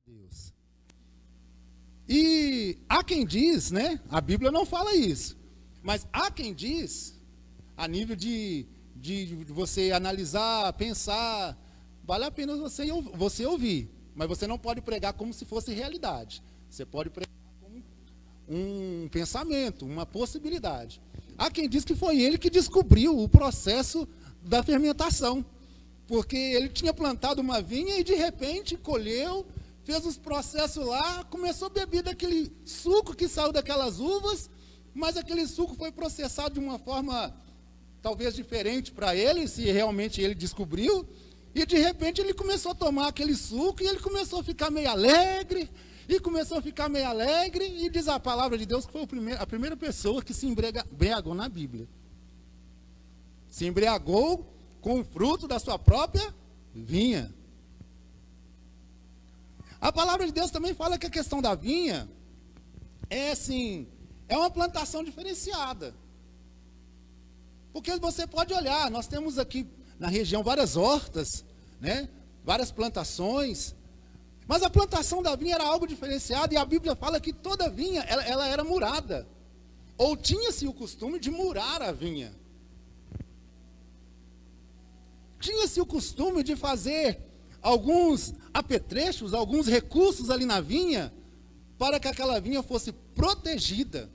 Deus. E há quem diz, né? A Bíblia não fala isso, mas há quem diz, a nível de você analisar, pensar, vale a pena você ouvir, mas você não pode pregar como se fosse realidade. Você pode pregar como um pensamento, uma possibilidade. Há quem diz que foi ele que descobriu o processo da fermentação, porque ele tinha plantado uma vinha e de repente colheu, fez os processos lá, começou a beber daquele suco que saiu daquelas uvas, mas aquele suco foi processado de uma forma talvez diferente para ele, se realmente ele descobriu, e de repente ele começou a tomar aquele suco e ele começou a ficar meio alegre, e diz a palavra de Deus que foi a primeira pessoa que se embriagou na Bíblia. Se embriagou com o fruto da sua própria vinha. A palavra de Deus também fala que a questão da vinha é assim, é uma plantação diferenciada. Porque você pode olhar, nós temos aqui na região várias hortas, né? Várias plantações, mas a plantação da vinha era algo diferenciado, e a Bíblia fala que toda vinha, ela era murada, ou tinha-se o costume de murar a vinha. Tinha-se o costume de fazer alguns apetrechos, alguns recursos ali na vinha, para que aquela vinha fosse protegida,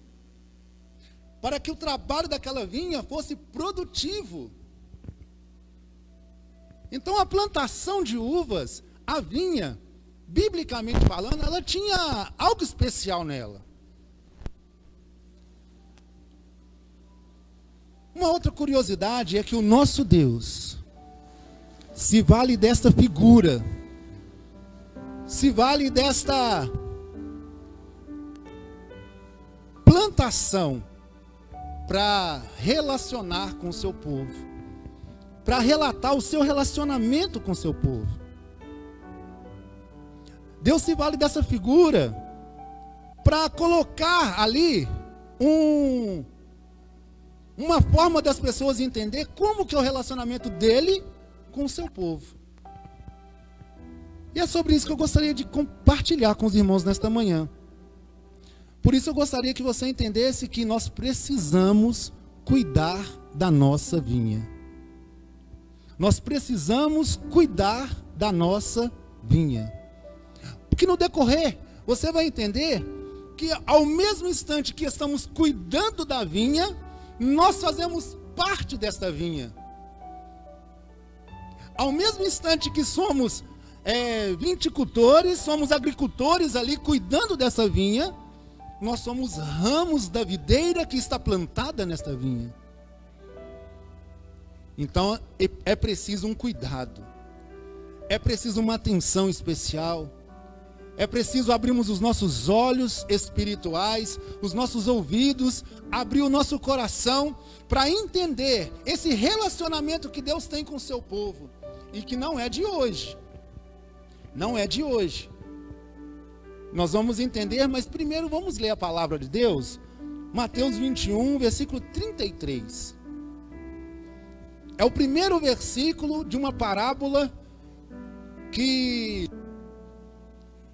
para que o trabalho daquela vinha fosse produtivo. Então a plantação de uvas, a vinha, biblicamente falando, ela tinha algo especial nela. Uma outra curiosidade é que o nosso Deus se vale desta figura, se vale desta plantação para relacionar com o seu povo, para relatar o seu relacionamento com o seu povo. Deus se vale dessa figura para colocar ali uma forma das pessoas entender como que é o relacionamento dele com o seu povo. E é sobre isso que eu gostaria de compartilhar com os irmãos nesta manhã. Por isso eu gostaria que você entendesse que nós precisamos cuidar da nossa vinha. Nós precisamos cuidar da nossa vinha. Porque no decorrer, você vai entender que ao mesmo instante que estamos cuidando da vinha, nós fazemos parte desta vinha. Ao mesmo instante que somos viticultores, somos agricultores ali cuidando dessa vinha, nós somos ramos da videira que está plantada nesta vinha. Então é preciso um cuidado, é preciso uma atenção especial, é preciso abrirmos os nossos olhos espirituais, os nossos ouvidos, abrir o nosso coração para entender esse relacionamento que Deus tem com o seu povo. E que não é de hoje. Não é de hoje. Nós vamos entender, mas primeiro vamos ler a palavra de Deus. Mateus 21, versículo 33. É o primeiro versículo de uma parábola que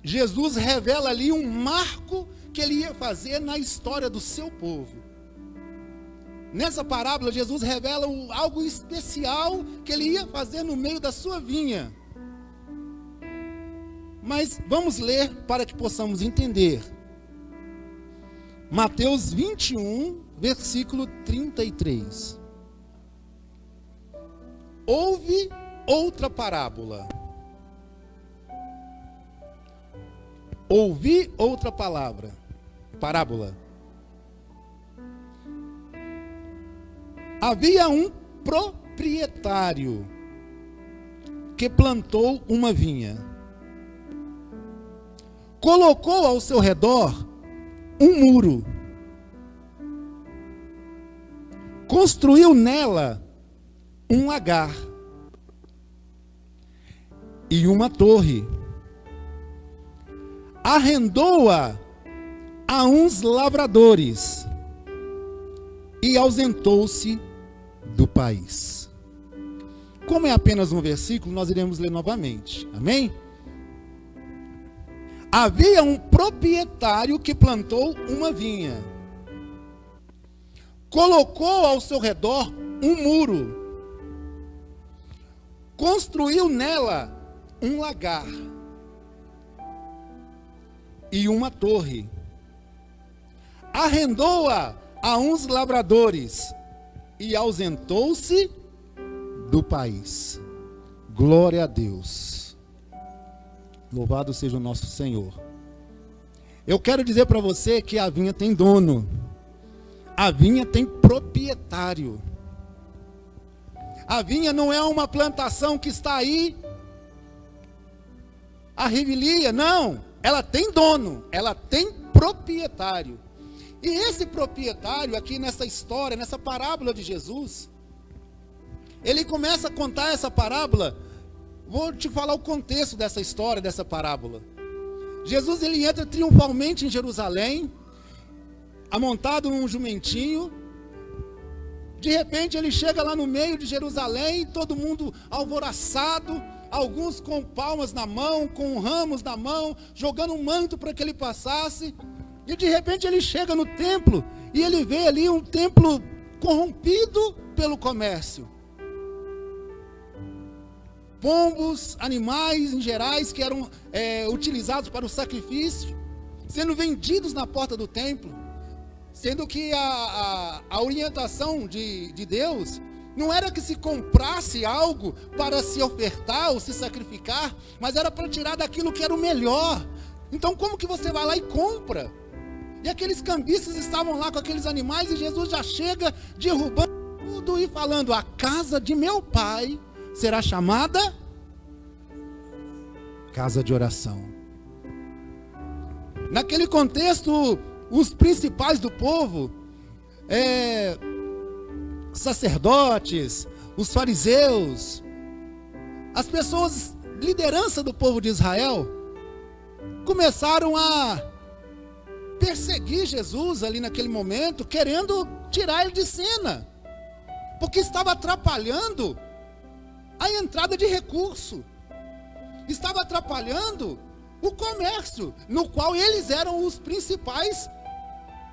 Jesus revela ali um marco que ele ia fazer na história do seu povo. Nessa parábola, Jesus revela algo especial que ele ia fazer no meio da sua vinha. Mas vamos ler para que possamos entender. Mateus 21, versículo 33. Houve outra parábola. Ouvi outra parábola. Havia um proprietário que plantou uma vinha. Colocou ao seu redor um muro. Construiu nela um lagar e uma torre. Arrendou-a a uns lavradores e ausentou-se do país. Como é apenas um versículo, nós iremos ler novamente. Amém? Havia um proprietário que plantou uma vinha. Colocou ao seu redor um muro. Construiu nela um lagar e uma torre. Arrendou-a a uns lavradores e ausentou-se do país. Glória a Deus. Louvado seja o nosso Senhor. Eu quero dizer para você que a vinha tem dono. A vinha tem proprietário. A vinha não é uma plantação que está aí a revelia, não. Ela tem dono, ela tem proprietário. E esse proprietário aqui nessa história, nessa parábola de Jesus, ele começa a contar essa parábola. Vou te falar o contexto dessa história, dessa parábola. Jesus, ele entra triunfalmente em Jerusalém, amontado num jumentinho. De repente ele chega lá no meio de Jerusalém, todo mundo alvoroçado, alguns com palmas na mão, com ramos na mão, jogando um manto para que ele passasse. E de repente ele chega no templo e ele vê ali um templo corrompido pelo comércio. Pombos, animais em gerais que eram utilizados para o sacrifício, sendo vendidos na porta do templo. Sendo que a orientação de Deus não era que se comprasse algo para se ofertar ou se sacrificar, mas era para tirar daquilo que era o melhor. Então como que você vai lá e compra? E aqueles cambistas estavam lá com aqueles animais e Jesus já chega derrubando tudo e falando: a casa de meu pai será chamada casa de oração. Naquele contexto, os principais do povo, sacerdotes, os fariseus, as pessoas, liderança do povo de Israel, começaram a perseguir Jesus ali naquele momento, querendo tirar ele de cena, porque estava atrapalhando a entrada de recurso, estava atrapalhando o comércio, no qual eles eram os principais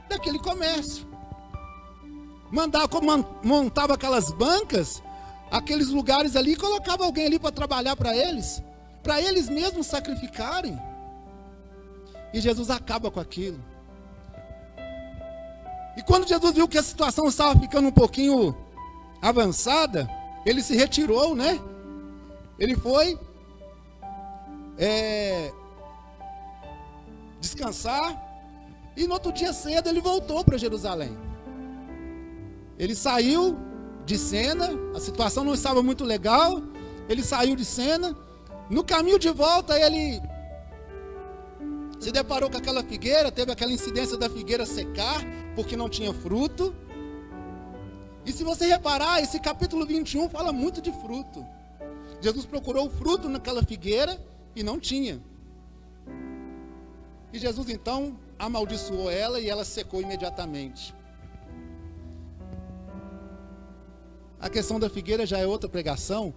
daquele comércio. Montava aquelas bancas, aqueles lugares ali, e colocava alguém ali para trabalhar para eles mesmos sacrificarem. E Jesus acaba com aquilo. E quando Jesus viu que a situação estava ficando um pouquinho avançada, ele se retirou, né? Ele foi descansar, e no outro dia cedo ele voltou para Jerusalém. Ele saiu de cena, a situação não estava muito legal, ele saiu de cena. No caminho de volta ele se deparou com aquela figueira, teve aquela incidência da figueira secar, porque não tinha fruto. E se você reparar, esse capítulo 21 fala muito de fruto. Jesus procurou o fruto naquela figueira e não tinha. E Jesus então amaldiçoou ela e ela secou imediatamente. A questão da figueira já é outra pregação,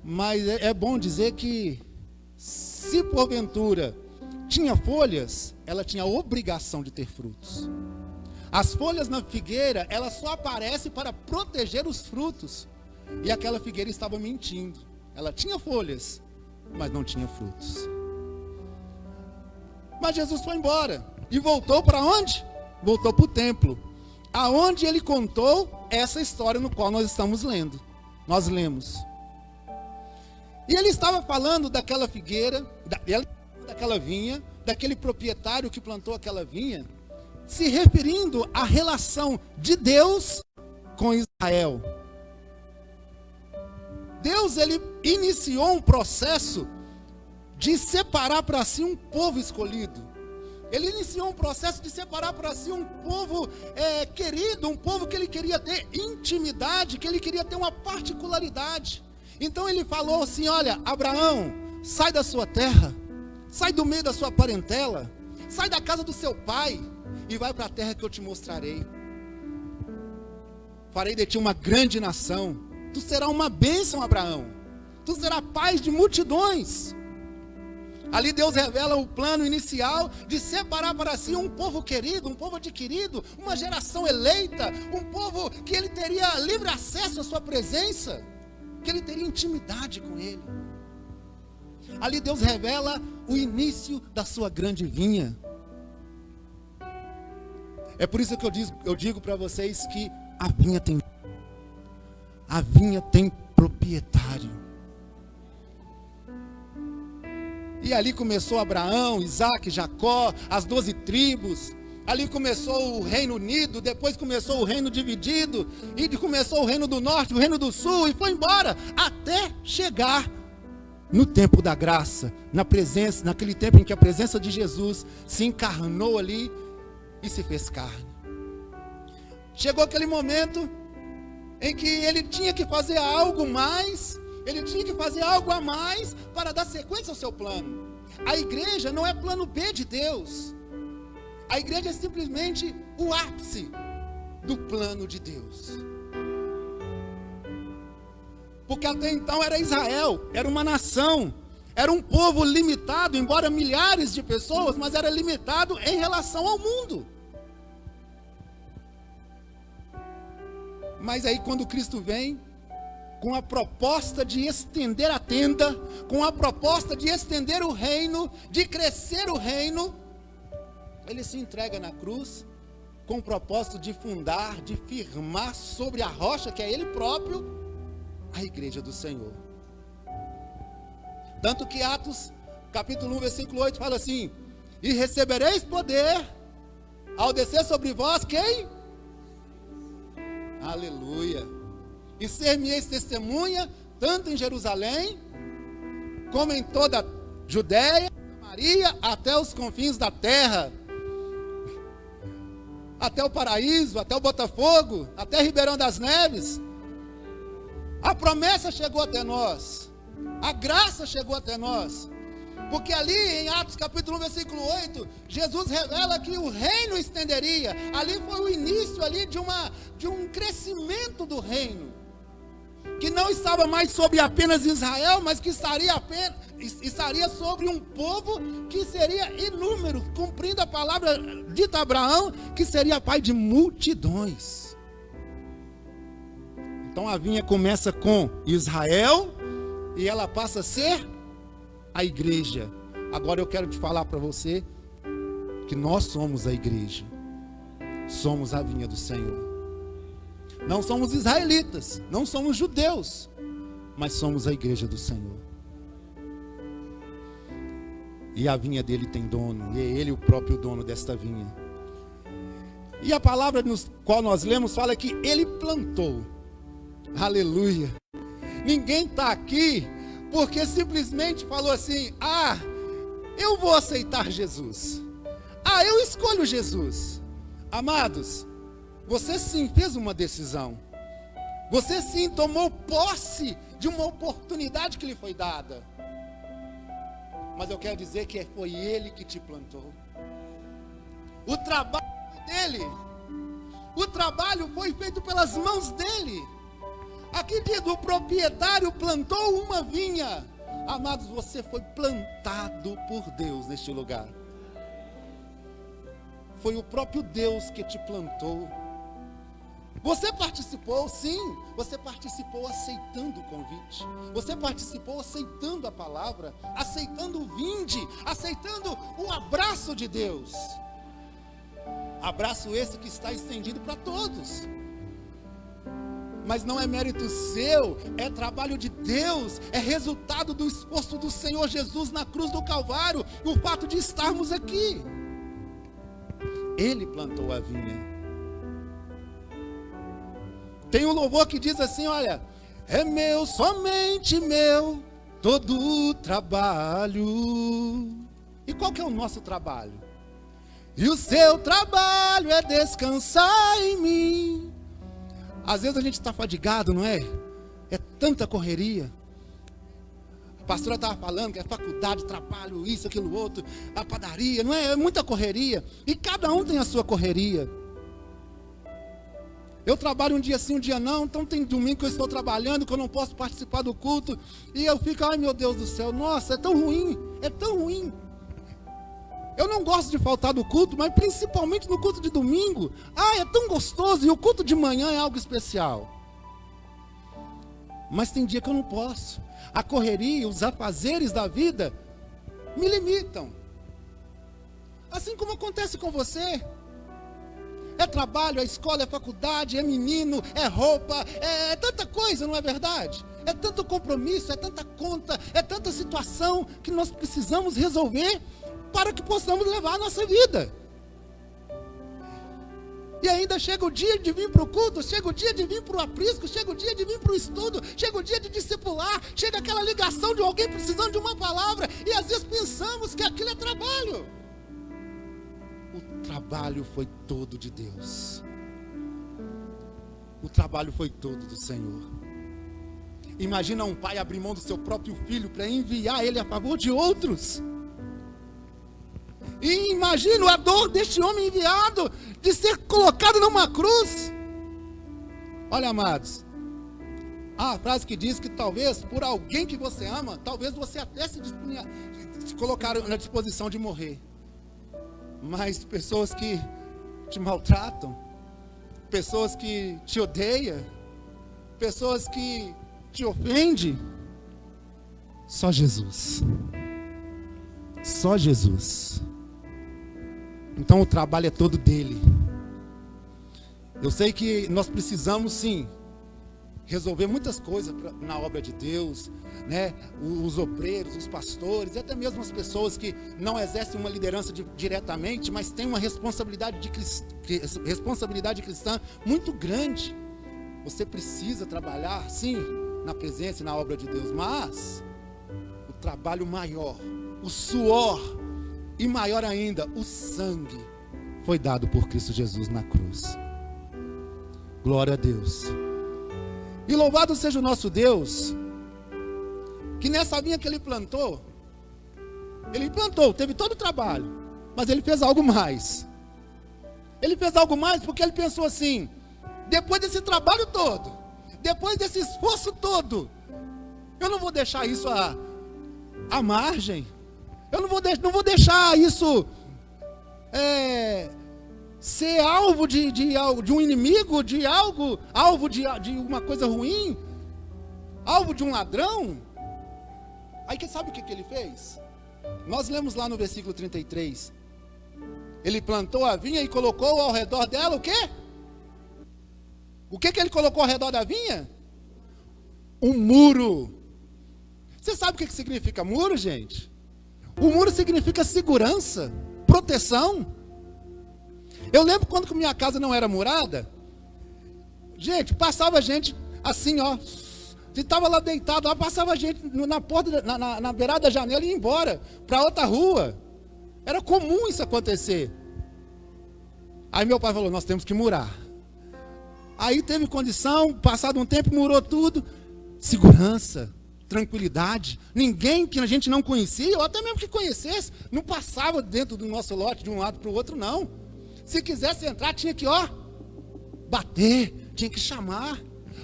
mas é bom dizer que, se porventura tinha folhas, ela tinha a obrigação de ter frutos. As folhas na figueira, ela só aparece para proteger os frutos. E aquela figueira estava mentindo. Ela tinha folhas, mas não tinha frutos. Mas Jesus foi embora e voltou para onde? Voltou para o templo, aonde ele contou essa história no qual nós estamos lendo. Nós lemos. E ele estava falando daquela figueira, daquela vinha, daquele proprietário que plantou aquela vinha, se referindo à relação de Deus com Israel. Deus, ele iniciou um processo de separar para si um povo escolhido. Ele iniciou um processo de separar para si um povo querido, um povo que ele queria ter intimidade, que ele queria ter uma particularidade. Então ele falou assim: olha, Abraão, sai da sua terra, sai do meio da sua parentela, sai da casa do seu pai e vai para a terra que eu te mostrarei. Farei de ti uma grande nação. Tu serás uma bênção, Abraão. Tu serás pai de multidões. Ali Deus revela o plano inicial de separar para si um povo querido, um povo adquirido, uma geração eleita, um povo que ele teria livre acesso à sua presença, que ele teria intimidade com ele. Ali Deus revela o início da sua grande vinha. É por isso que eu digo para vocês que a vinha tem proprietário. E ali começou Abraão, Isaac, Jacó, as 12 tribos. Ali começou o reino unido, depois começou o reino dividido, e começou o reino do norte, o reino do sul, e foi embora, até chegar no tempo da graça, naquele tempo em que a presença de Jesus se encarnou ali e se fez carne. Chegou aquele momento em que ele tinha que fazer algo mais, ele tinha que fazer algo a mais para dar sequência ao seu plano. A igreja não é plano B de Deus. A igreja é simplesmente o ápice do plano de Deus. Porque até então era Israel, era uma nação, era um povo limitado, embora milhares de pessoas, mas era limitado em relação ao mundo. Mas aí quando Cristo vem, com a proposta de estender a tenda, com a proposta de estender o reino, de crescer o reino, ele se entrega na cruz, com o propósito de fundar, de firmar sobre a rocha, que é ele próprio, a igreja do Senhor. Tanto que Atos, capítulo 1, versículo 8, fala assim: e recebereis poder, ao descer sobre vós, quem? Aleluia. E ser-me-eis testemunha, tanto em Jerusalém, como em toda a Judéia, Samaria, até os confins da terra, até o Paraíso, até o Botafogo, até Ribeirão das Neves. A promessa chegou até nós, a graça chegou até nós, porque ali em Atos capítulo 1, versículo 8, Jesus revela que o reino estenderia. Ali foi o início ali de um crescimento do reino, que não estava mais sobre apenas Israel, mas que estaria sobre um povo que seria inúmero, cumprindo a palavra dita a Abraão, que seria pai de multidões. Então a vinha começa com Israel e ela passa a ser a igreja. Agora eu quero te falar para você que nós somos a igreja, somos a vinha do Senhor. Não somos israelitas, não somos judeus, mas somos a igreja do Senhor. E a vinha dele tem dono, e é ele o próprio dono desta vinha. E a palavra no qual nós lemos fala que ele plantou. Aleluia. Ninguém está aqui porque simplesmente falou assim: ah, eu vou aceitar Jesus, ah, eu escolho Jesus. Amados, você sim fez uma decisão, você sim tomou posse de uma oportunidade que lhe foi dada. Mas eu quero dizer que foi ele que te plantou. O trabalho foi dele, o trabalho foi feito pelas mãos dele. Aqui diz: o proprietário plantou uma vinha. Amados, você foi plantado por Deus neste lugar. Foi o próprio Deus que te plantou. Você participou, sim, você participou aceitando o convite, você participou aceitando a palavra, aceitando o vinde, aceitando o abraço de Deus. Abraço esse que está estendido para todos. Mas não é mérito seu, é trabalho de Deus, é resultado do esforço do Senhor Jesus na cruz do Calvário, o fato de estarmos aqui. Ele plantou a vinha. Tem um louvor que diz assim, olha: é meu, somente meu, todo o trabalho. E qual que é o nosso trabalho? E o seu trabalho é descansar em mim. Às vezes a gente está fadigado, não é? É tanta correria. A pastora estava falando que é faculdade, trabalho, isso, aquilo, outro, a padaria, não é? É muita correria. E cada um tem a sua correria. Eu trabalho um dia sim, um dia não. Então tem domingo que eu estou trabalhando, que eu não posso participar do culto. E eu fico, ai meu Deus do céu, nossa, é tão ruim, é tão ruim. Eu não gosto de faltar do culto, mas principalmente no culto de domingo. Ah, é tão gostoso, e o culto de manhã é algo especial. Mas tem dia que eu não posso. A correria, os afazeres da vida me limitam. Assim como acontece com você. É trabalho, é escola, é faculdade, é menino, é roupa, é tanta coisa, não é verdade? É tanto compromisso, é tanta conta, é tanta situação que nós precisamos resolver para que possamos levar a nossa vida. E ainda chega o dia de vir para o culto, chega o dia de vir para o aprisco, chega o dia de vir para o estudo, chega o dia de discipular, chega aquela ligação de alguém precisando de uma palavra, e às vezes pensamos que aquilo é trabalho. O trabalho foi todo de Deus. O trabalho foi todo do Senhor. Imagina um pai abrir mão do seu próprio filho para enviar ele a favor de outros. E imagina a dor deste homem enviado, de ser colocado numa cruz. Olha, amados, há uma frase que diz que talvez por alguém que você ama, talvez você até se colocar na disposição de morrer. Mas pessoas que te maltratam, pessoas que te odeiam, pessoas que te ofendem, só Jesus. Só Jesus. Então o trabalho é todo dele. Eu sei que nós precisamos sim resolver muitas coisas na obra de Deus, né? Os obreiros, os pastores, e até mesmo as pessoas que não exercem uma liderança diretamente, mas têm uma responsabilidade cristã muito grande. Você precisa trabalhar sim na presença e na obra de Deus, mas o trabalho maior, o suor, e maior ainda, o sangue foi dado por Cristo Jesus na cruz. Glória a Deus. E louvado seja o nosso Deus, que nessa vinha que ele plantou, teve todo o trabalho, mas ele fez algo mais. Ele fez algo mais porque ele pensou assim: depois desse trabalho todo, depois desse esforço todo, eu não vou deixar isso à margem. Eu não vou deixar isso ser alvo de um inimigo, alvo de uma coisa ruim, alvo de um ladrão. Aí que sabe o que ele fez? Nós lemos lá no versículo 33. Ele plantou a vinha e colocou ao redor dela o quê? O que ele colocou ao redor da vinha? Um muro. Você sabe o que significa muro, gente? O muro significa segurança, proteção. Eu lembro quando que minha casa não era murada, gente, passava gente assim, ó. Você estava lá deitado, lá passava gente na porta, na beirada da janela e ia embora para outra rua. Era comum isso acontecer. Aí meu pai falou: nós temos que murar. Aí teve condição, passado um tempo, murou tudo. Segurança, tranquilidade. Ninguém que a gente não conhecia, ou até mesmo que conhecesse, não passava dentro do nosso lote de um lado para o outro, não. Se quisesse entrar, tinha que, bater, tinha que chamar.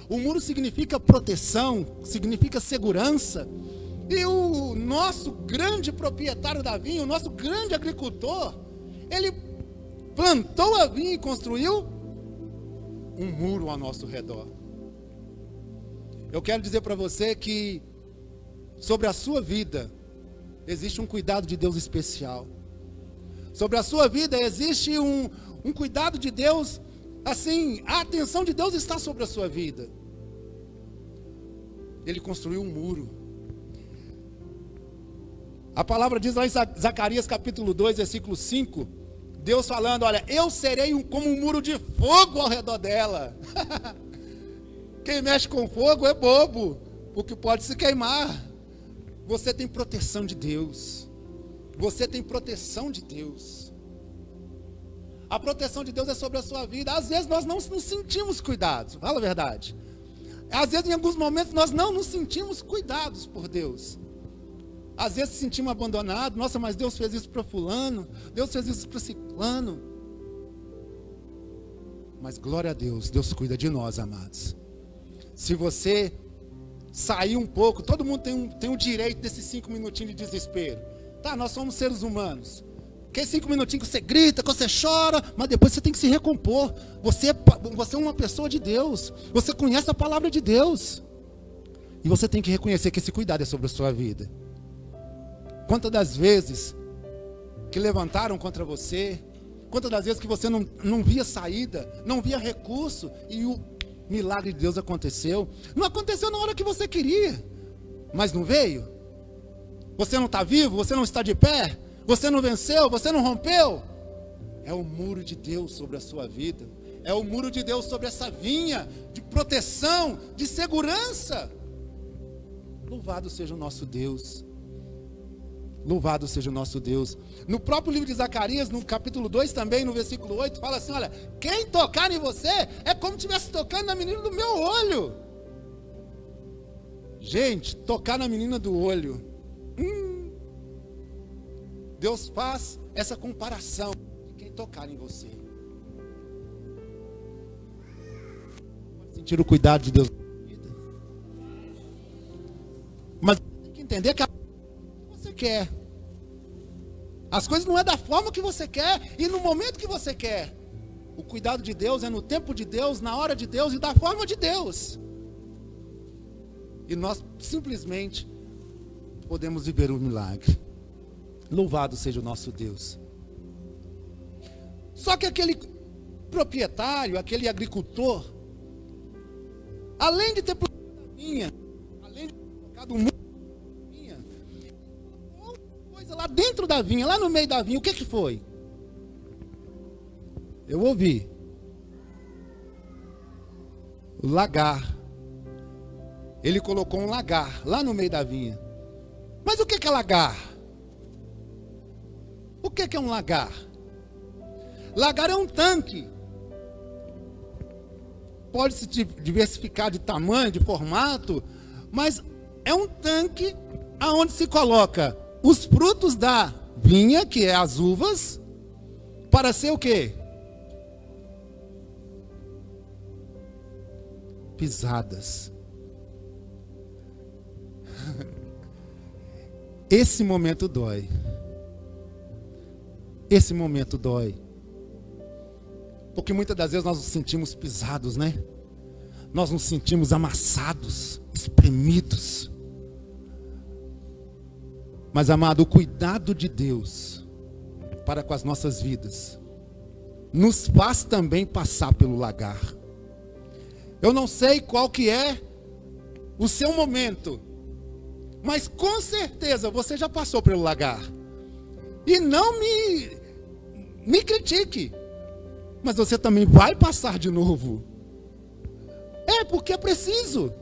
O muro significa proteção, significa segurança. E o nosso grande proprietário da vinha, o nosso grande agricultor, ele plantou a vinha e construiu um muro ao nosso redor. Eu quero dizer para você que sobre a sua vida existe um cuidado de Deus especial. Sobre a sua vida existe um cuidado de Deus, assim, a atenção de Deus está sobre a sua vida. Ele construiu um muro. A palavra diz lá em Zacarias capítulo 2, versículo 5, Deus falando: olha, eu serei como um muro de fogo ao redor dela. Quem mexe com fogo é bobo, porque pode se queimar. Você tem proteção de Deus. Você tem proteção de Deus. A proteção de Deus é sobre a sua vida. Às vezes nós não nos sentimos cuidados, fala a verdade. Às vezes em alguns momentos nós não nos sentimos cuidados por Deus. Às vezes sentimos abandonados. Nossa, mas Deus fez isso para fulano, Deus fez isso para ciclano. Mas glória a Deus, Deus cuida de nós, amados. Se você sair um pouco, todo mundo tem o direito desses 5 minutinhos de desespero. Tá, nós somos seres humanos. Que 5 minutinhos que você grita, que você chora, mas depois você tem que se recompor. Você é uma pessoa de Deus. Você conhece a palavra de Deus. E você tem que reconhecer que esse cuidado é sobre a sua vida. Quantas das vezes que levantaram contra você, quantas das vezes que você não via saída, não via recurso, e o milagre de Deus aconteceu. Não aconteceu na hora que você queria, mas não veio. Você não está vivo, você não está de pé, você não venceu, você não rompeu. É o muro de Deus sobre a sua vida. É o muro de Deus sobre essa vinha de proteção, de segurança. Louvado seja o nosso Deus. Louvado seja o nosso Deus. No próprio livro de Zacarias, no capítulo 2 também, no versículo 8, fala assim, olha, quem tocar em você é como se estivesse tocando na menina do meu olho. Gente, tocar na menina do olho. Deus faz essa comparação de quem tocar em você. Pode sentir o cuidado de Deus na sua vida. Mas tem que entender que você quer. As coisas não é da forma que você quer e no momento que você quer. O cuidado de Deus é no tempo de Deus, na hora de Deus e da forma de Deus. E nós simplesmente podemos viver um milagre. Louvado seja o nosso Deus. Só que aquele proprietário, aquele agricultor, além de ter plantado a vinha, além de ter colocado um muro na vinha, outra coisa lá dentro da vinha, lá no meio da vinha, o que foi? Eu ouvi. O lagar. Ele colocou um lagar lá no meio da vinha. Mas o que é lagar? O que é um lagar? Lagar é um tanque. Pode se diversificar de tamanho, de formato, mas é um tanque aonde se coloca os frutos da vinha, que é as uvas, para ser o quê? Pisadas. Esse momento dói. Esse momento dói. Porque muitas das vezes nós nos sentimos pisados, né? Nós nos sentimos amassados, espremidos. Mas, amado, o cuidado de Deus para com as nossas vidas nos faz também passar pelo lagar. Eu não sei qual que é o seu momento, mas com certeza você já passou pelo lagar. E não me critique, mas você também vai passar de novo. É porque é preciso.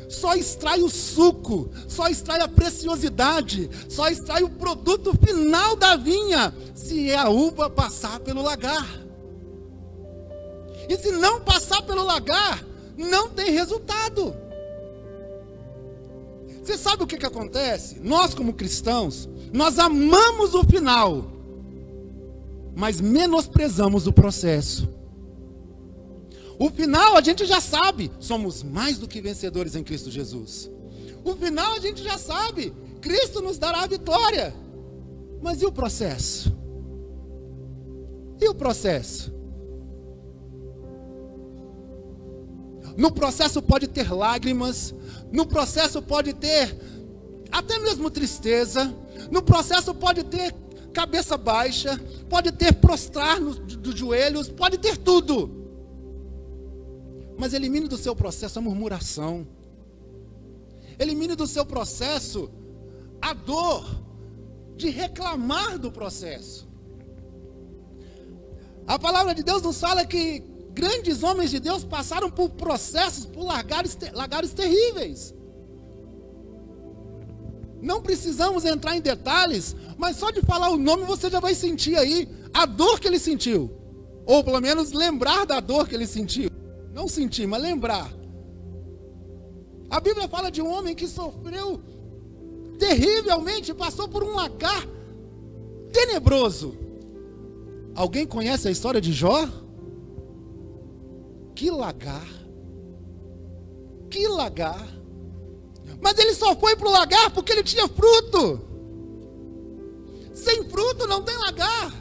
Só extrai o suco, só extrai a preciosidade, só extrai o produto final da vinha, se a uva passar pelo lagar. E se não passar pelo lagar, não tem resultado. Você sabe o que acontece? Nós como cristãos, nós amamos o final, mas menosprezamos o processo. O final a gente já sabe, somos mais do que vencedores em Cristo Jesus. O final a gente já sabe, Cristo nos dará a vitória. Mas e o processo? E o processo? No processo pode ter lágrimas, no processo pode ter até mesmo tristeza, no processo pode ter cabeça baixa, pode ter prostrar dos joelhos, pode ter tudo. Mas elimine do seu processo a murmuração. Elimine do seu processo a dor de reclamar do processo. A palavra de Deus nos fala que grandes homens de Deus passaram por processos, por lagares terríveis. Não precisamos entrar em detalhes, mas só de falar o nome você já vai sentir aí a dor que ele sentiu. Ou pelo menos lembrar da dor que ele sentiu. Não sentir, mas lembrar. A Bíblia fala de um homem que sofreu terrivelmente, passou por um lagar tenebroso. Alguém conhece a história de Jó? Que lagar. Que lagar. Mas ele só foi para o lagar porque ele tinha fruto. Sem fruto não tem lagar.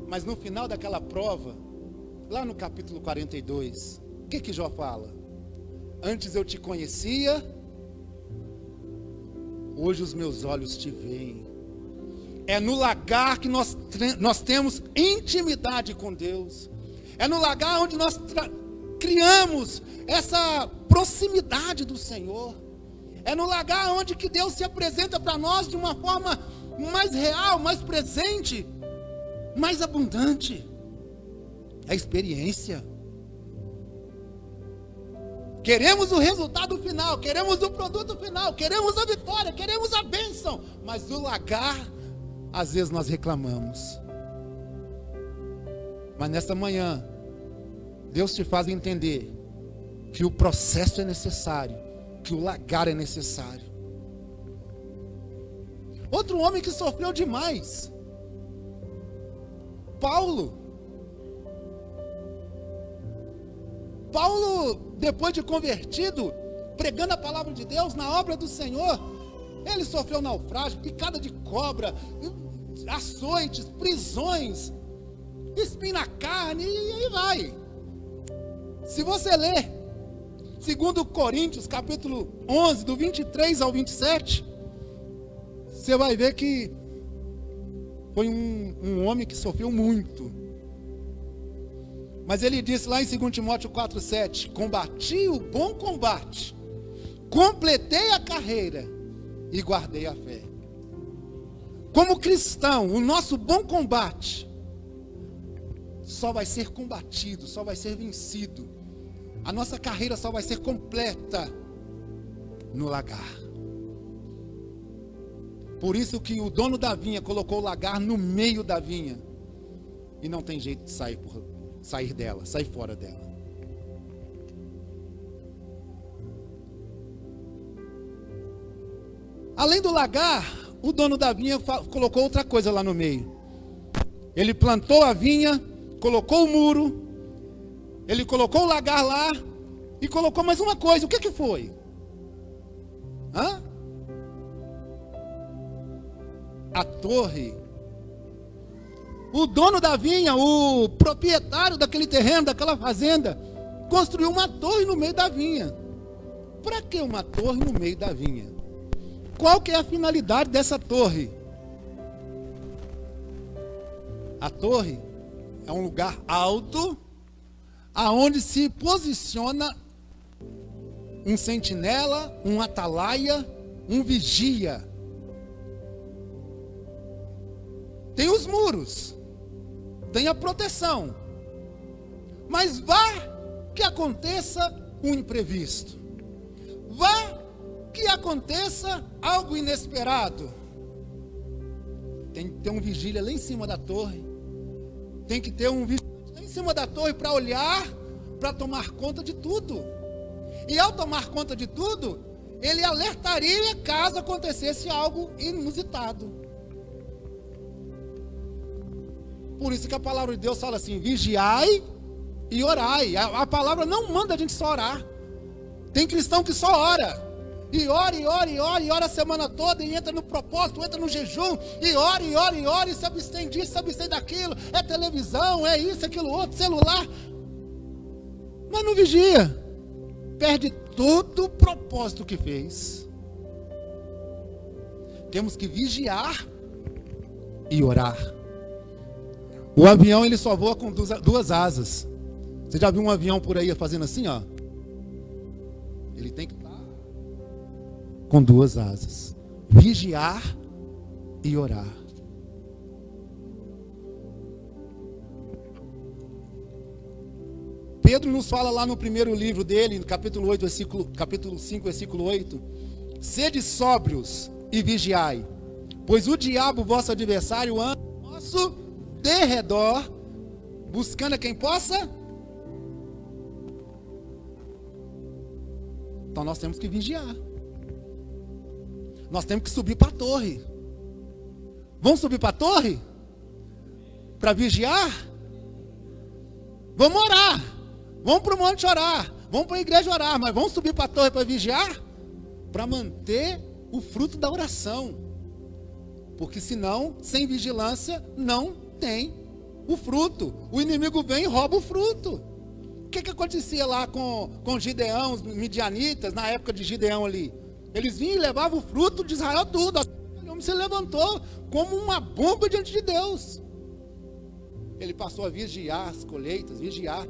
Mas no final daquela prova, lá no capítulo 42, o que Jó fala? Antes eu te conhecia, hoje os meus olhos te veem. É no lagar que nós temos intimidade com Deus. É no lagar onde nós criamos essa proximidade do Senhor. É no lagar onde que Deus se apresenta para nós de uma forma mais real, mais presente, mais abundante. É experiência. Queremos o resultado final, queremos o produto final, queremos a vitória, queremos a bênção. Mas do lagar, às vezes nós reclamamos. Mas nesta manhã, Deus te faz entender que o processo é necessário, que o lagar é necessário. Outro homem que sofreu demais, Paulo, depois de convertido, pregando a palavra de Deus na obra do Senhor, ele sofreu naufrágio, picada de cobra, açoites, prisões, espinho na carne, e aí vai. Se você ler 2 Coríntios, capítulo 11, do 23 ao 27, você vai ver que foi um homem que sofreu muito. Mas ele disse lá em 2 Timóteo 4,7: combati o bom combate, completei a carreira e guardei a fé. Como cristão, o nosso bom combate só vai ser combatido, só vai ser vencido. A nossa carreira só vai ser completa no lagar. Por isso que o dono da vinha colocou o lagar no meio da vinha. E não tem jeito de sair dela, sair fora dela. Além do lagar, o dono da vinha colocou outra coisa lá no meio. Ele plantou a vinha, colocou o muro, ele colocou o lagar lá e colocou mais uma coisa. O que foi? A torre. O dono da vinha, o proprietário daquele terreno, daquela fazenda, construiu uma torre no meio da vinha. Para que uma torre no meio da vinha? Qual que é a finalidade dessa torre? A torre é um lugar alto, aonde se posiciona um sentinela, um atalaia, um vigia. Tem os muros, tem a proteção, mas vá que aconteça um imprevisto, vá que aconteça algo inesperado. Tem que ter um vigília lá em cima da torre, tem que ter um vigilante lá em cima da torre para olhar, para tomar conta de tudo. E ao tomar conta de tudo, ele alertaria caso acontecesse algo inusitado. Por isso que a palavra de Deus fala assim: vigiai e orai. A palavra não manda a gente só orar. Tem cristão que só ora. E ora, e ora, e ora, e ora a semana toda, e entra no propósito, entra no jejum, e ora, e ora, e ora, e se abstém disso, se abstém daquilo. É televisão, é isso, aquilo outro, celular. Mas não vigia. Perde todo o propósito que fez. Temos que vigiar e orar. O avião, ele só voa com duas asas. Você já viu um avião por aí fazendo assim, ó? Ele tem que estar com duas asas. Vigiar e orar. Pedro nos fala lá no primeiro livro dele, no capítulo 8, capítulo 5, versículo 8. Sede sóbrios e vigiai, pois o diabo, vosso adversário, anda ao nosso derredor, buscando a quem possa. Então nós temos que vigiar. Nós temos que subir para a torre. Vamos subir para a torre? Para vigiar? Vamos orar. Vamos para o monte orar. Vamos para a igreja orar. Mas vamos subir para a torre para vigiar? Para manter o fruto da oração. Porque senão, sem vigilância, não tem o fruto. O inimigo vem e rouba o fruto. O que acontecia lá com Gideão, os midianitas, na época de Gideão ali? Eles vinham e levavam o fruto de Israel tudo. O homem se levantou como uma bomba diante de Deus. Ele passou a vigiar as colheitas, vigiar.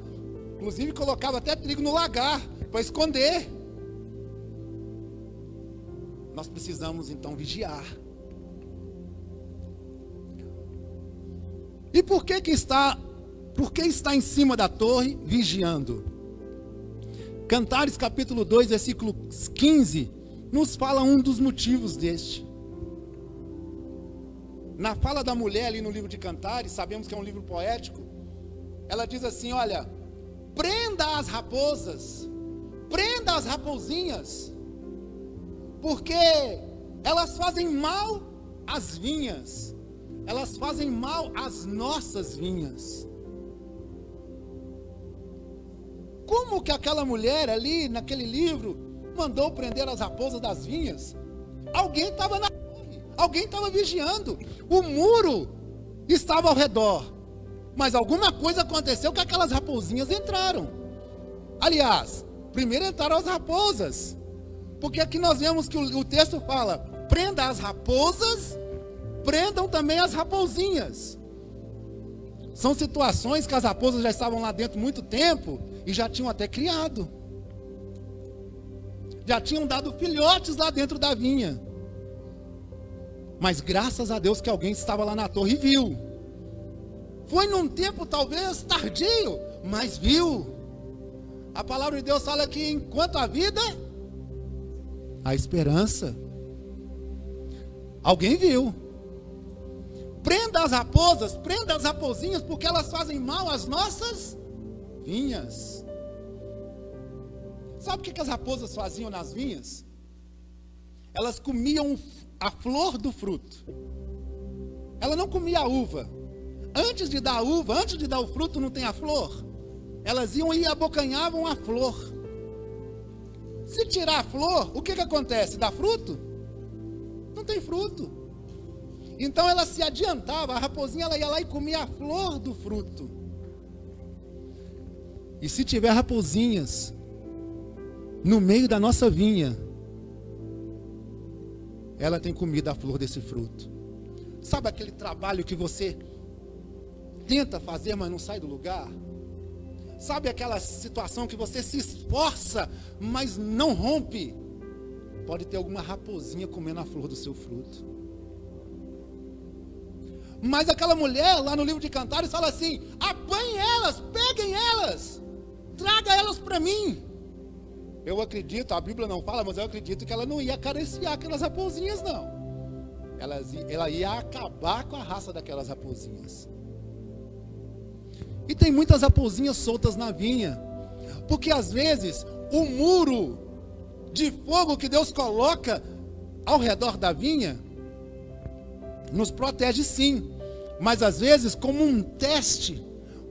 Inclusive colocava até trigo no lagar para esconder. Nós precisamos então vigiar. E por que está em cima da torre vigiando? Cantares capítulo 2, versículo 15, nos fala um dos motivos deste. Na fala da mulher ali no livro de Cantares, sabemos que é um livro poético, ela diz assim, olha, prenda as raposas, prenda as raposinhas, porque elas fazem mal às vinhas, elas fazem mal às nossas vinhas. Como que aquela mulher ali, naquele livro, mandou prender as raposas das vinhas? Alguém estava na torre, alguém estava vigiando, o muro estava ao redor, mas alguma coisa aconteceu que aquelas raposinhas entraram. Aliás, primeiro entraram as raposas, porque aqui nós vemos que o texto fala, prenda as raposas, prendam também as raposinhas. São situações que as raposas já estavam lá dentro há muito tempo e já tinham até criado. Já tinham dado filhotes lá dentro da vinha. Mas graças a Deus que alguém estava lá na torre e viu. Foi num tempo talvez tardio, mas viu. A palavra de Deus fala que enquanto a vida, a esperança. Alguém viu. Prenda as raposas, prenda as raposinhas, porque elas fazem mal às nossas vinhas. Sabe o que as raposas faziam nas vinhas? Elas comiam a flor do fruto. Ela não comia a uva. Antes de dar a uva, antes de dar o fruto, não tem a flor? Elas iam e abocanhavam a flor. Se tirar a flor, o que acontece? Dá fruto? Não tem fruto. Então ela se adiantava, a raposinha ela ia lá e comia a flor do fruto. E se tiver raposinhas no meio da nossa vinha, ela tem comido a flor desse fruto. Sabe aquele trabalho que você tenta fazer, mas não sai do lugar? Sabe aquela situação que você se esforça, mas não rompe? Pode ter alguma raposinha comendo a flor do seu fruto. Mas aquela mulher lá no livro de Cantares fala assim, apanhem elas, peguem elas, traga elas para mim. Eu acredito, a Bíblia não fala, mas eu acredito que ela não ia acariciar aquelas raposinhas não. Ela ia acabar com a raça daquelas raposinhas. E tem muitas raposinhas soltas na vinha, porque às vezes o muro de fogo que Deus coloca ao redor da vinha nos protege sim, mas às vezes como um teste,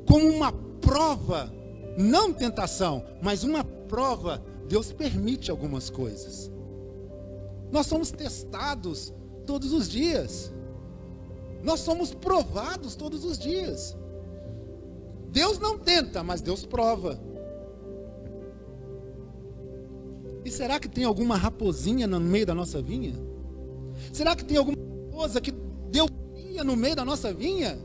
como uma prova, não tentação, mas uma prova, Deus permite algumas coisas. Nós somos testados todos os dias, nós somos provados todos os dias. Deus não tenta, mas Deus prova. E será que tem alguma raposinha no meio da nossa vinha? Será que tem alguma coisa que Deus cria no meio da nossa vinha?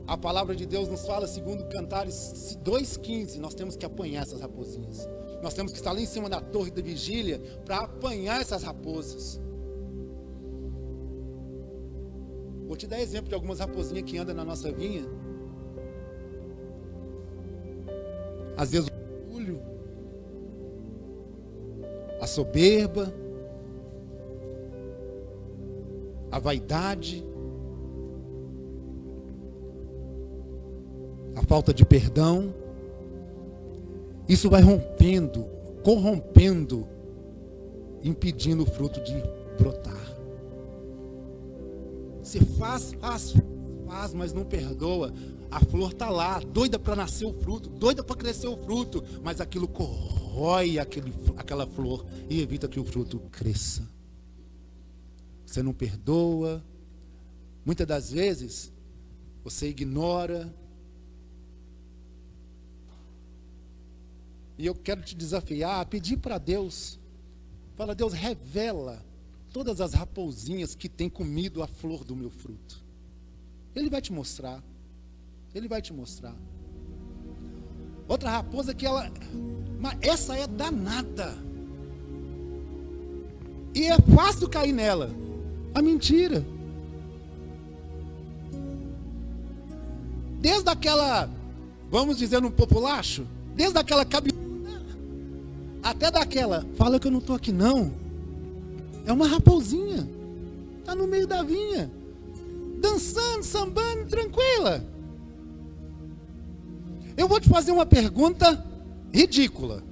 A palavra de Deus nos fala, segundo Cantares 2,15, nós temos que apanhar essas raposinhas. Nós temos que estar lá em cima da torre da vigília para apanhar essas raposas. Vou te dar exemplo de algumas raposinhas que andam na nossa vinha. Às vezes o orgulho, a soberba, a vaidade, a falta de perdão. Isso vai rompendo, corrompendo, impedindo o fruto de brotar. Você faz, faz, mas não perdoa. A flor está lá, doida para nascer o fruto, doida para crescer o fruto, mas aquilo corrói aquela flor e evita que o fruto cresça. Você não perdoa, muitas das vezes você ignora. E eu quero te desafiar a pedir para Deus, fala: Deus, revela todas as raposinhas que têm comido a flor do meu fruto. Ele vai te mostrar. Ele vai te mostrar. Outra raposa que mas essa é danada. E é fácil cair nela. A mentira. Desde aquela, vamos dizer no populacho, desde aquela cabeça, até daquela, fala que eu não estou aqui não. É uma raposinha. Está no meio da vinha. Dançando, sambando, tranquila. Eu vou te fazer uma pergunta ridícula.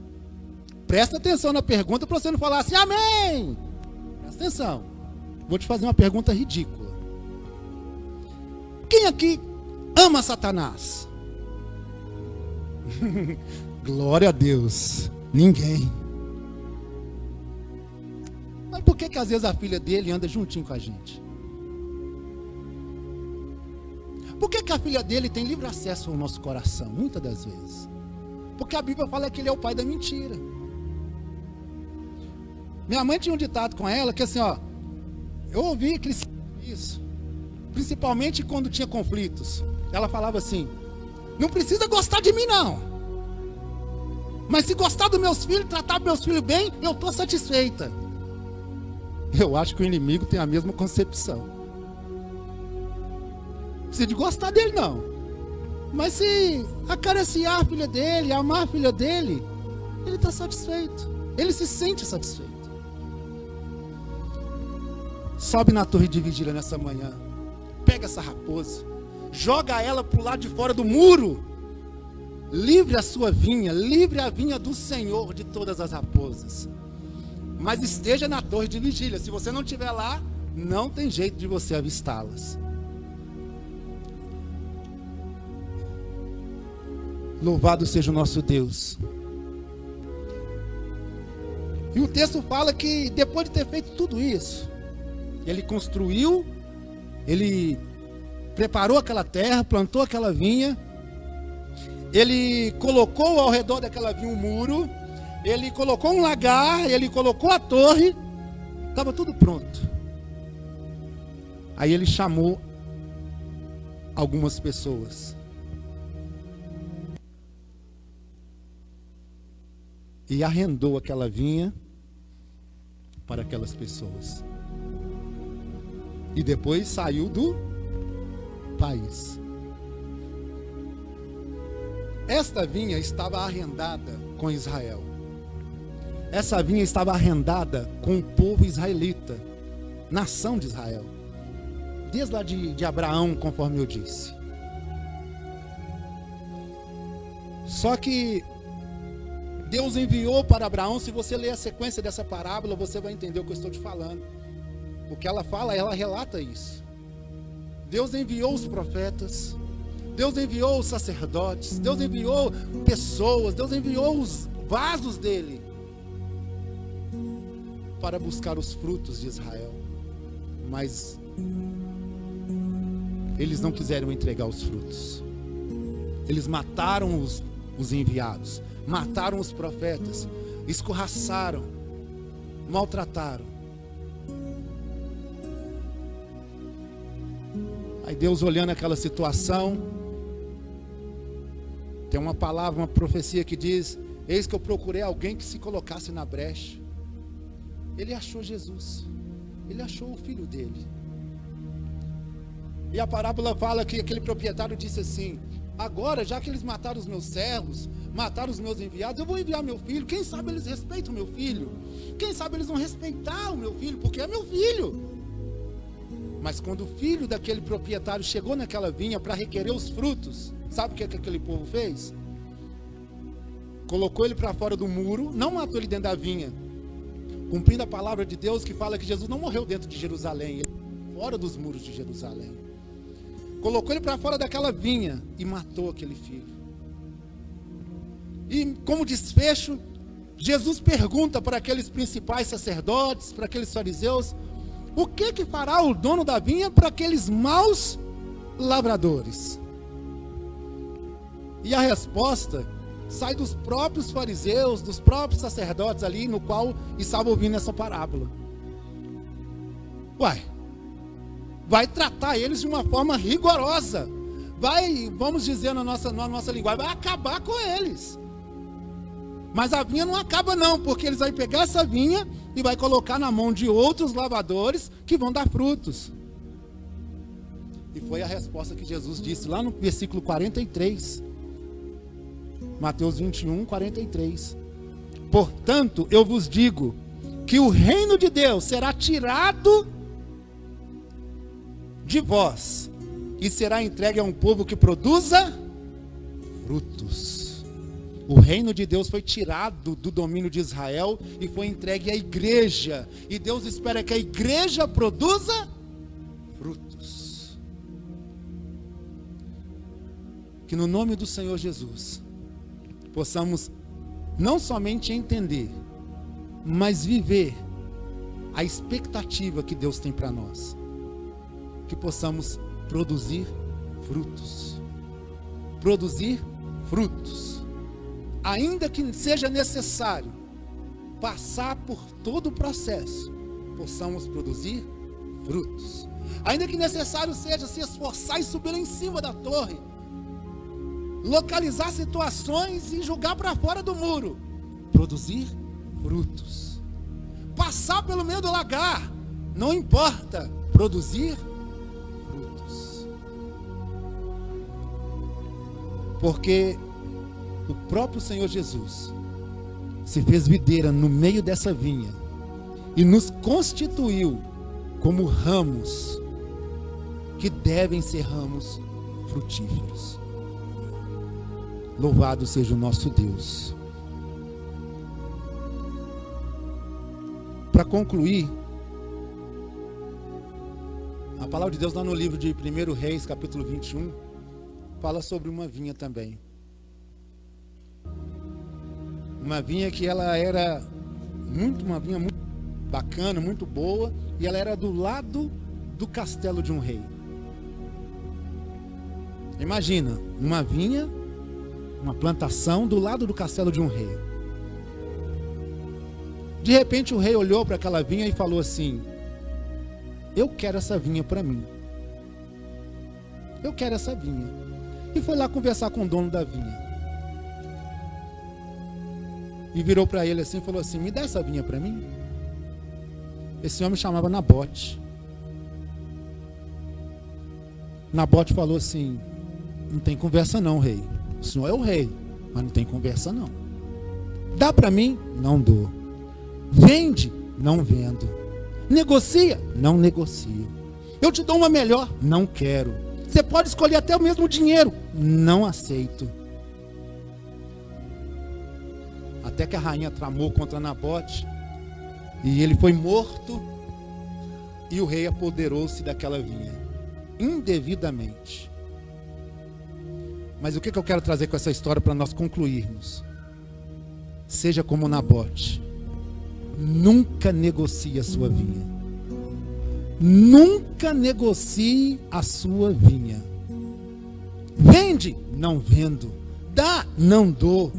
Presta atenção na pergunta para você não falar assim, amém. Presta atenção. Vou te fazer uma pergunta ridícula. Quem aqui ama Satanás? Glória a Deus. Ninguém. Mas por que às vezes a filha dele anda juntinho com a gente? Por que a filha dele tem livre acesso ao nosso coração? Muitas das vezes. Porque a Bíblia fala que ele é o pai da mentira. Minha mãe tinha um ditado com ela que assim, ó, eu ouvi crescer isso, principalmente quando tinha conflitos. Ela falava assim: não precisa gostar de mim não, mas se gostar dos meus filhos, tratar meus filhos bem, eu estou satisfeita. Eu acho que o inimigo tem a mesma concepção. Não precisa de gostar dele não, mas se acariciar a filha dele, amar a filha dele, ele está satisfeito, ele se sente satisfeito. Sobe na torre de vigília nessa manhã, pega essa raposa, joga ela para o lado de fora do muro, livre a sua vinha, livre a vinha do Senhor de todas as raposas. Mas esteja na torre de vigília. Se você não estiver lá, não tem jeito de você avistá-las. Louvado seja o nosso Deus. E o texto fala que depois de ter feito tudo isso, ele construiu, ele preparou aquela terra, plantou aquela vinha, ele colocou ao redor daquela vinha um muro, ele colocou um lagar, ele colocou a torre, estava tudo pronto. Aí ele chamou algumas pessoas. E arrendou aquela vinha para aquelas pessoas. E depois saiu do país. Esta vinha estava arrendada com Israel. Essa vinha estava arrendada com o povo israelita, nação de Israel. Desde lá de Abraão, conforme eu disse. Só que Deus enviou para Abraão, se você ler a sequência dessa parábola, você vai entender o que eu estou te falando. O que ela fala, ela relata isso. Deus enviou os profetas, Deus enviou os sacerdotes, Deus enviou pessoas, Deus enviou os vasos dele para buscar os frutos de Israel. Mas eles não quiseram entregar os frutos. Eles mataram os enviados, mataram os profetas, escorraçaram, maltrataram. Aí Deus, olhando aquela situação, tem uma palavra, uma profecia que diz: eis que eu procurei alguém que se colocasse na brecha. Ele achou Jesus, ele achou o filho dele. E a parábola fala que aquele proprietário disse assim: agora, já que eles mataram os meus servos, mataram os meus enviados, eu vou enviar meu filho. Quem sabe eles respeitam o meu filho? Quem sabe eles vão respeitar o meu filho, porque é meu filho. Mas quando o filho daquele proprietário chegou naquela vinha para requerer os frutos, sabe o que aquele povo fez? Colocou ele para fora do muro, não matou ele dentro da vinha, cumprindo a palavra de Deus que fala que Jesus não morreu dentro de Jerusalém, ele fora dos muros de Jerusalém. colocou ele para fora daquela vinha e matou aquele filho. E como desfecho, Jesus pergunta para aqueles principais sacerdotes, para aqueles fariseus, o que fará o dono da vinha para aqueles maus lavradores? E a resposta sai dos próprios fariseus, dos próprios sacerdotes ali, no qual estavam ouvindo essa parábola. Vai tratar eles de uma forma rigorosa. Vamos dizer na nossa linguagem, vai acabar com eles. Mas a vinha não acaba não, porque eles vão pegar essa vinha e vai colocar na mão de outros lavadores que vão dar frutos. E foi a resposta que Jesus disse lá no versículo 43. Mateus 21, 43. Portanto, eu vos digo que o reino de Deus será tirado de vós e será entregue a um povo que produza frutos. O reino de Deus foi tirado do domínio de Israel e foi entregue à igreja. E Deus espera que a igreja produza frutos. Que no nome do Senhor Jesus possamos não somente entender, mas viver a expectativa que Deus tem para nós. Que possamos produzir frutos. Produzir frutos. Ainda que seja necessário passar por todo o processo, possamos produzir frutos. Ainda que necessário seja se esforçar e subir em cima da torre, localizar situações e jogar para fora do muro, produzir frutos. Passar pelo meio do lagar, não importa, produzir frutos. Porque o próprio Senhor Jesus se fez videira no meio dessa vinha e nos constituiu como ramos que devem ser ramos frutíferos. Louvado seja o nosso Deus. Para concluir, a palavra de Deus lá no livro de 1 Reis, capítulo 21, fala sobre uma vinha também. Uma vinha que ela era uma vinha muito bacana, muito boa, e ela era do lado do castelo de um rei. Imagina, uma vinha, uma plantação do lado do castelo de um rei. De repente o rei olhou para aquela vinha e falou assim: eu quero essa vinha para mim. Eu quero essa vinha. E foi lá conversar com o dono da vinha. E virou para ele assim e falou assim: me dá essa vinha para mim. Esse homem chamava Nabote. Nabote falou assim: não tem conversa não, rei. O senhor é o rei, mas não tem conversa não. Dá para mim? Não dou. Vende? Não vendo. Negocia? Não negocio. Eu te dou uma melhor? Não quero. Você pode escolher até o mesmo dinheiro? Não aceito. Até que a rainha tramou contra Nabote e ele foi morto e o rei apoderou-se daquela vinha indevidamente. Mas o que eu quero trazer com essa história para nós concluirmos? Seja como Nabote, nunca negocie a sua vinha. Nunca negocie a sua vinha. Vende? Não vendo. Dá? Não dou.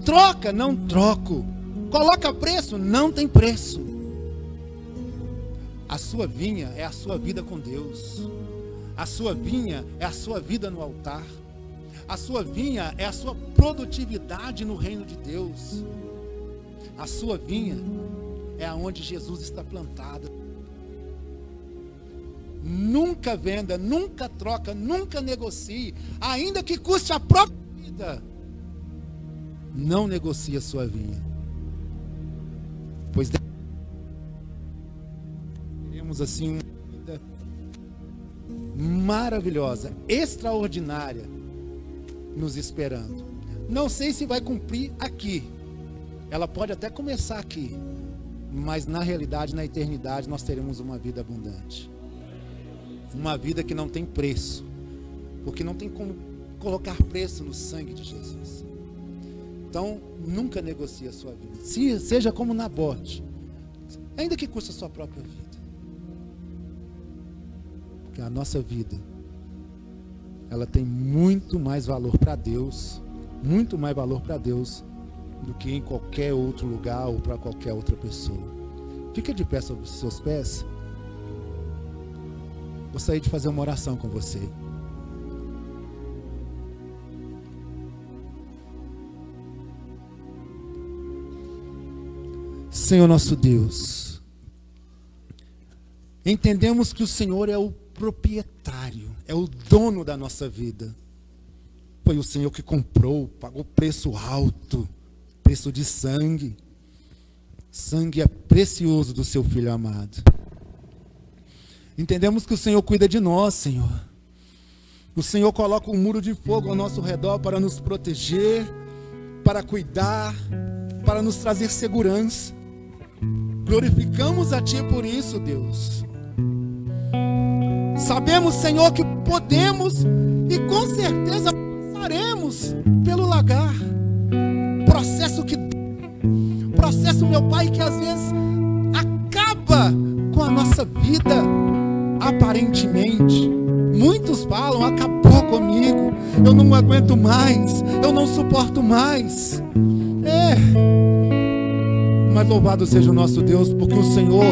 Troca? Não troco. Coloca preço? Não tem preço. A sua vinha é a sua vida com Deus. A sua vinha é a sua vida no altar. A sua vinha é a sua produtividade no reino de Deus. A sua vinha é aonde Jesus está plantado. Nunca venda, nunca troca, nunca negocie, ainda que custe a própria vida. Não negocie a sua vinha, pois teremos assim uma vida maravilhosa, extraordinária nos esperando. Não sei se vai cumprir aqui, ela pode até começar aqui, mas na realidade, na eternidade, nós teremos uma vida abundante, uma vida que não tem preço, porque não tem como colocar preço no sangue de Jesus. Então, nunca negocie a sua vida. Seja como Nabote, ainda que custe a sua própria vida. Porque a nossa vida, ela tem muito mais valor para Deus, muito mais valor para Deus do que em qualquer outro lugar ou para qualquer outra pessoa. Fica de pé sobre os seus pés. Gostaria de fazer uma oração com você. Senhor nosso Deus, entendemos que o Senhor é o proprietário, é o dono da nossa vida. Foi o Senhor que comprou, pagou preço alto, preço de sangue. Sangue é precioso do seu Filho amado. Entendemos que o Senhor cuida de nós, Senhor. O Senhor coloca um muro de fogo ao nosso redor para nos proteger, para cuidar, para nos trazer segurança. Glorificamos a Ti por isso, Deus. Sabemos, Senhor, que podemos e com certeza passaremos pelo lagar. Processo, meu Pai, que às vezes acaba com a nossa vida, aparentemente. Muitos falam, acabou comigo, eu não aguento mais, eu não suporto mais. Mas louvado seja o nosso Deus, porque o Senhor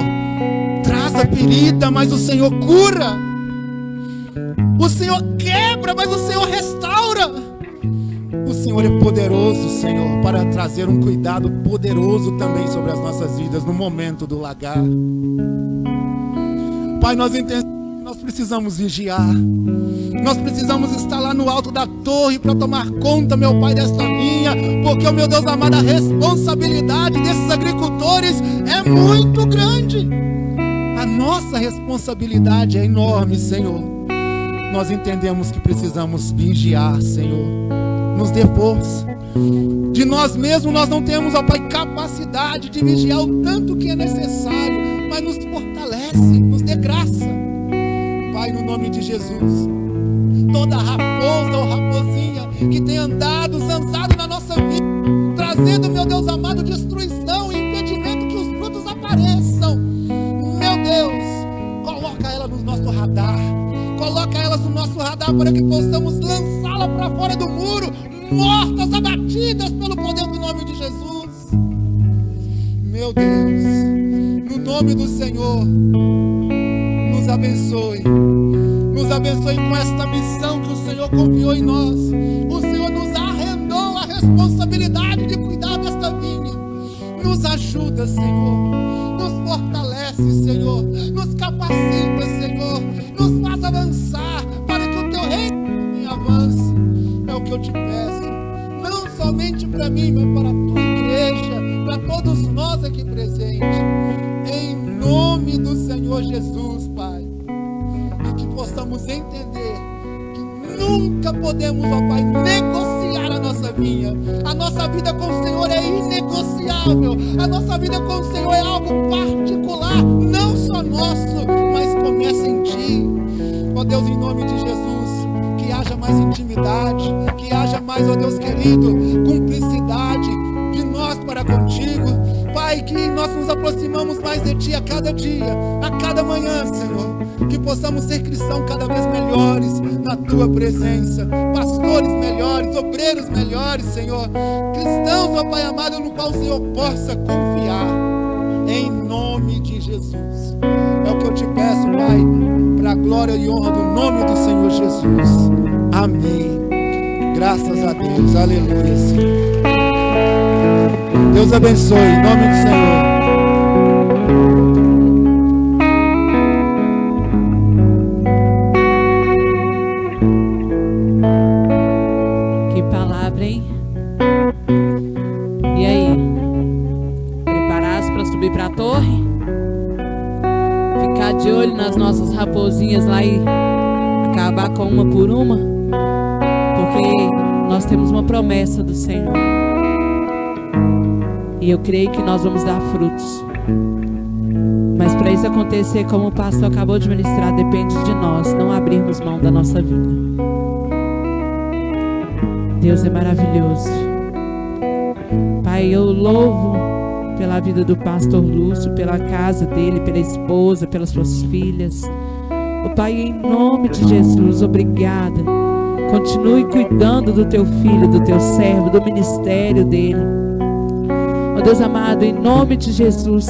traz a ferida, mas o Senhor cura. O Senhor quebra, mas o Senhor restaura. O Senhor é poderoso, Senhor, para trazer um cuidado poderoso também sobre as nossas vidas no momento do lagar. Pai, nós entendemos que nós precisamos vigiar. Nós precisamos estar lá no alto da torre para tomar conta, meu Pai, desta vinha, porque, oh, meu Deus amado, a responsabilidade desses agricultores é muito grande. A nossa responsabilidade é enorme, Senhor. Nós entendemos que precisamos vigiar, Senhor. Nos dê força. De nós mesmos nós não temos, ó Pai, capacidade de vigiar o tanto que é necessário, mas nos fortalece, nos dê graça. Pai, no nome de Jesus, toda raposa ou raposinha que tem andado, zanzado na nossa vida, trazendo, meu Deus amado, destruição e impedimento que os frutos apareçam, meu Deus, coloca ela no nosso radar. Coloca elas no nosso radar para que possamos lançá-la para fora do muro, mortas, abatidas pelo poder do nome de Jesus. Meu Deus, no nome do Senhor, nos abençoe. Nos abençoe com esta missão que o Senhor confiou em nós. O Senhor nos arrendou a responsabilidade de cuidar desta vinha. Nos ajuda, Senhor. Nos fortalece, Senhor. Nos capacita, Senhor. Nos faz avançar para que o Teu reino avance. É o que eu te peço. Não somente para mim, mas para a Tua igreja, para todos nós aqui presentes. Em nome do Senhor Jesus, Pai. E que possamos entender que nunca podemos, ó Pai, negociar a nossa vinha. A nossa vida com o Senhor é inegociável. A nossa vida com o Senhor é algo particular, não só nosso, mas começa em Ti. Ó Deus, em nome de Jesus, que haja mais intimidade, que haja mais, ó Deus querido, cumplicidade de nós para contigo. Pai, que nós nos aproximamos mais de Ti a cada dia, a cada manhã, Senhor. Que possamos ser cristãos cada vez melhores na Tua presença. Pastores melhores, obreiros melhores, Senhor. Cristãos, ó Pai amado, no qual o Senhor possa confiar. Em nome de Jesus. É o que eu te peço, Pai, para a glória e honra do nome do Senhor Jesus. Amém. Graças a Deus. Aleluia, Senhor. Deus abençoe, em nome do Senhor. Que palavra, hein? E aí? Preparados para subir para a torre? Ficar de olho nas nossas raposinhas lá e acabar com uma por uma? Porque nós temos uma promessa do Senhor. E eu creio que nós vamos dar frutos. Mas para isso acontecer, como o pastor acabou de ministrar, depende de nós não abrirmos mão da nossa vida. Deus é maravilhoso. Pai, eu louvo pela vida do pastor Lúcio, pela casa dele, pela esposa, pelas suas filhas. Oh, Pai, em nome de Jesus, obrigada. Continue cuidando do teu filho, do teu servo, do ministério dele. Oh Deus amado, em nome de Jesus,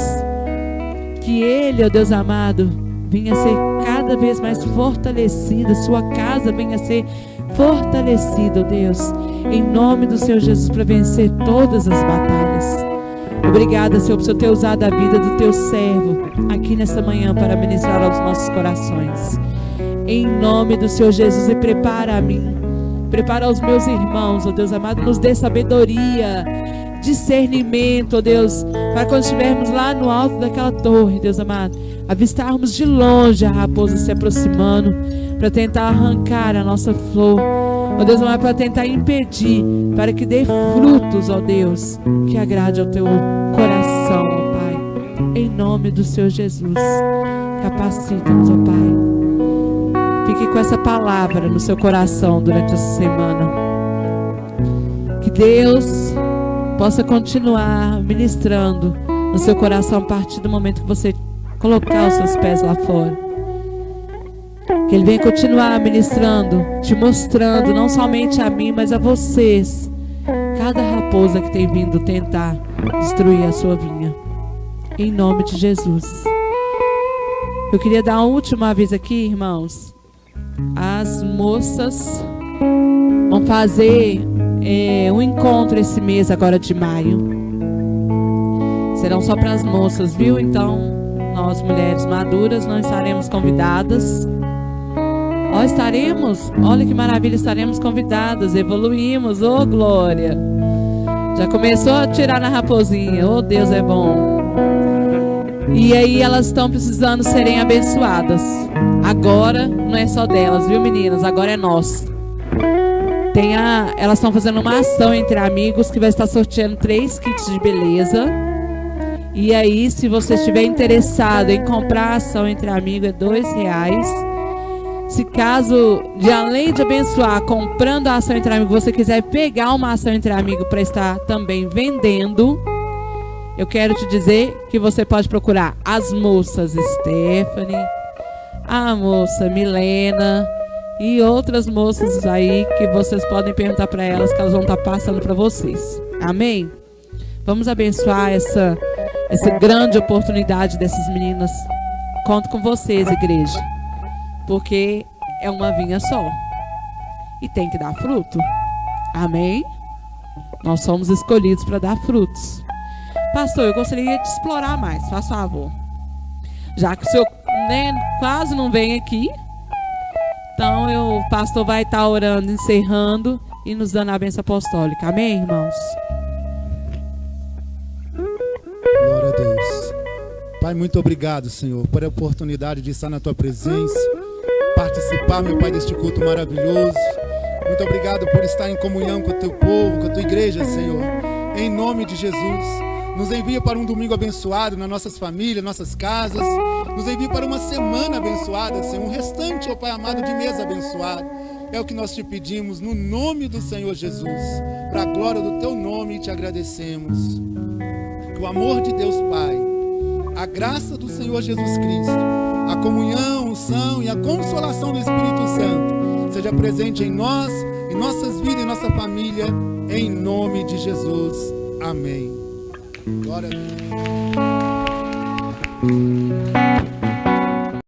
que ele, oh Deus amado, venha ser cada vez mais fortalecida, sua casa venha ser fortalecida, oh Deus, em nome do Senhor Jesus, para vencer todas as batalhas. Obrigada, Senhor, por Senhor ter usado a vida do teu servo aqui nesta manhã para ministrar aos nossos corações. Em nome do Senhor Jesus, e prepara a mim, prepara os meus irmãos, ó Deus amado, nos dê sabedoria, discernimento, ó Deus, para quando estivermos lá no alto daquela torre, Deus amado, avistarmos de longe a raposa se aproximando, para tentar arrancar a nossa flor, ó Deus amado, para tentar impedir, para que dê frutos, ó Deus, que agrade ao teu coração, ó Pai, em nome do Senhor Jesus. Capacita-nos, ó Pai. Fique com essa palavra no seu coração durante essa semana. Que Deus possa continuar ministrando no seu coração a partir do momento que você colocar os seus pés lá fora. Que Ele venha continuar ministrando, te mostrando, não somente a mim, mas a vocês, cada raposa que tem vindo tentar destruir a sua vinha. Em nome de Jesus. Eu queria dar um último aviso aqui, irmãos. As moças vão fazer um encontro esse mês agora de maio. Serão só para as moças, viu? Então, nós mulheres maduras não estaremos convidadas. Ó, estaremos, olha que maravilha, estaremos convidadas, evoluímos, ô glória. Já começou a tirar na raposinha, ô Deus é bom. E aí elas estão precisando serem abençoadas. Agora não é só delas, viu meninas? Agora é nós. Elas estão fazendo uma ação entre amigos que vai estar sorteando 3 kits de beleza. E aí, se você estiver interessado em comprar a ação entre amigos, é R$2. Se caso, além de abençoar, comprando a ação entre amigos, você quiser pegar uma ação entre amigos para estar também vendendo, eu quero te dizer que você pode procurar as moças Stephanie, a moça Milena e outras moças aí que vocês podem perguntar para elas, que elas vão estar passando para vocês. Amém? Vamos abençoar essa grande oportunidade dessas meninas. Conto com vocês, igreja, porque é uma vinha só e tem que dar fruto. Amém? Nós somos escolhidos para dar frutos. Pastor, eu gostaria de explorar mais, faz favor. Já que o senhor quase não vem aqui, então o pastor vai estar orando, encerrando e nos dando a bênção apostólica. Amém, irmãos? Glória a Deus. Pai, muito obrigado, Senhor, por a oportunidade de estar na Tua presença, participar, meu Pai, deste culto maravilhoso. Muito obrigado por estar em comunhão com o Teu povo, com a Tua igreja, Senhor. Em nome de Jesus. Nos envia para um domingo abençoado nas nossas famílias, nossas casas. Nos envia para uma semana abençoada, Senhor. Um restante, ó Pai amado, de mês abençoado. É o que nós te pedimos no nome do Senhor Jesus. Para a glória do Teu nome te agradecemos. Que o amor de Deus Pai, a graça do Senhor Jesus Cristo, a comunhão, a unção e a consolação do Espírito Santo seja presente em nós, em nossas vidas, em nossa família, em nome de Jesus. Amém. Glória a Deus.